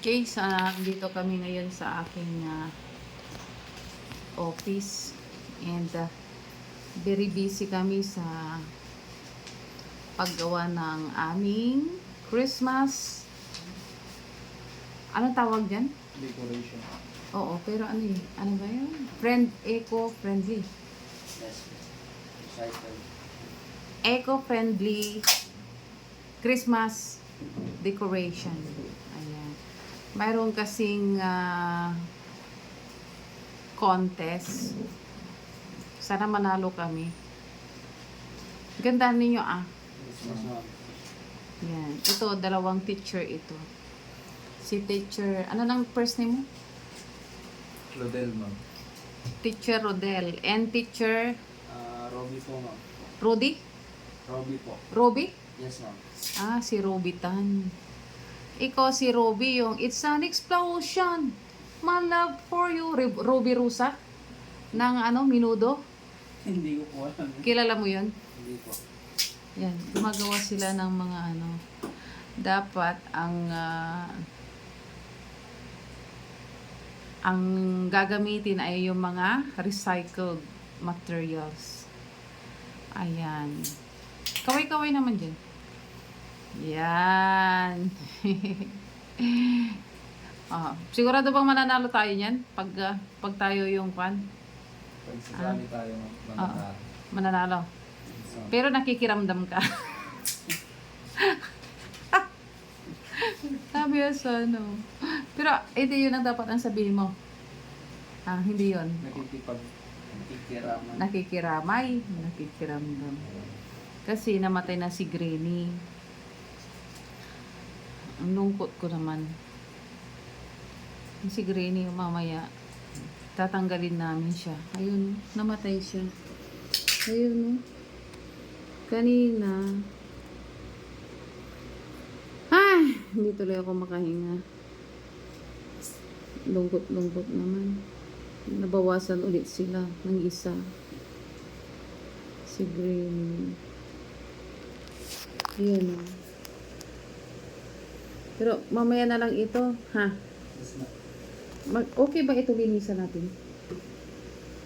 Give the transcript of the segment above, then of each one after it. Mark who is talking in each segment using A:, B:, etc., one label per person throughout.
A: Okay, dito kami ngayon sa aking office and very busy kami sa paggawa ng aming Christmas. Anong tawag dyan?
B: Decoration.
A: Oo, pero ano ba yun? Eco-friendly.
B: Yes. Recycle.
A: Eco-friendly Christmas decoration. Ayan. Mayroon kasing contest. Sana manalo kami. Ganda ninyo
B: Christmas one.
A: Yan. Ito, dalawang teacher ito. Si teacher, ano nang first name mo?
B: Claudel, ma'am.
A: Teacher Rodel. And teacher
B: Robby po, ma'am.
A: Rudy?
B: Robby po.
A: Roby?
B: Yes, ma'am.
A: Si Roby Tan. Ikaw si Roby, yung It's an Explosion. My love for you. Roby Rusa? Ng Minudo?
B: Hindi ko po alam.
A: Kilala mo yun?
B: Hindi po.
A: Yan. Gumagawa sila ng mga dapat ang gagamitin ay yung mga recycled materials. Ayan. Kaway-kaway naman dyan. Yan. Sigurado bang mananalo tayo niyan? Pag tayo yung pan?
B: Pag sasali tayo, ma'am.
A: Mananalo. Pero nakikiramdam ka. Sabi yun sa Pero ito yun ang dapat ang sabihin mo. Hindi yun.
B: Nakikiramay.
A: Nakikiramdam. Kasi namatay na si Granny. Ang lungkot ko naman. Si Granny mamaya tatanggalin namin siya. Ayun, namatay siya. Ayun, kanina. Hindi tuloy ako makahinga. Lungkot naman. Nabawasan ulit sila ng isa. Si Green. Ayan. Pero mamaya na lang ito, ha?
B: Yes, ma'am.
A: Okay ba ito linisan natin?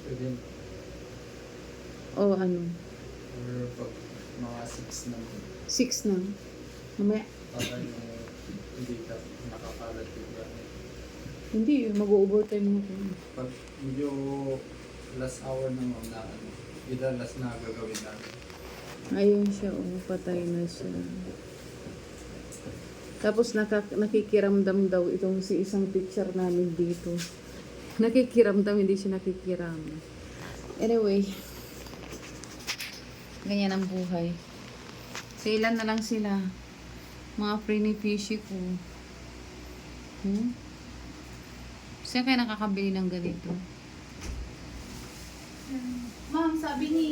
B: Pwede.
A: O
B: Or pag mga 6 na.
A: 6 na. Mamaya.
B: Para hindi ka nakakalat yung gamit.
A: Hindi, mag-overtime mo ko.
B: Pag medyo last hour na, ma'am, na either last na gagawin natin.
A: Ayun siya, patay na siya. Tapos nakikiramdam daw itong si isang teacher namin dito. Nakikiramdam, hindi siya nakikiram. Anyway, ganyan ang buhay. Ilan na lang sila. Mga pretty fishy ko. Saan kayo nakakabili ng ganito? Ma'am, sabi ni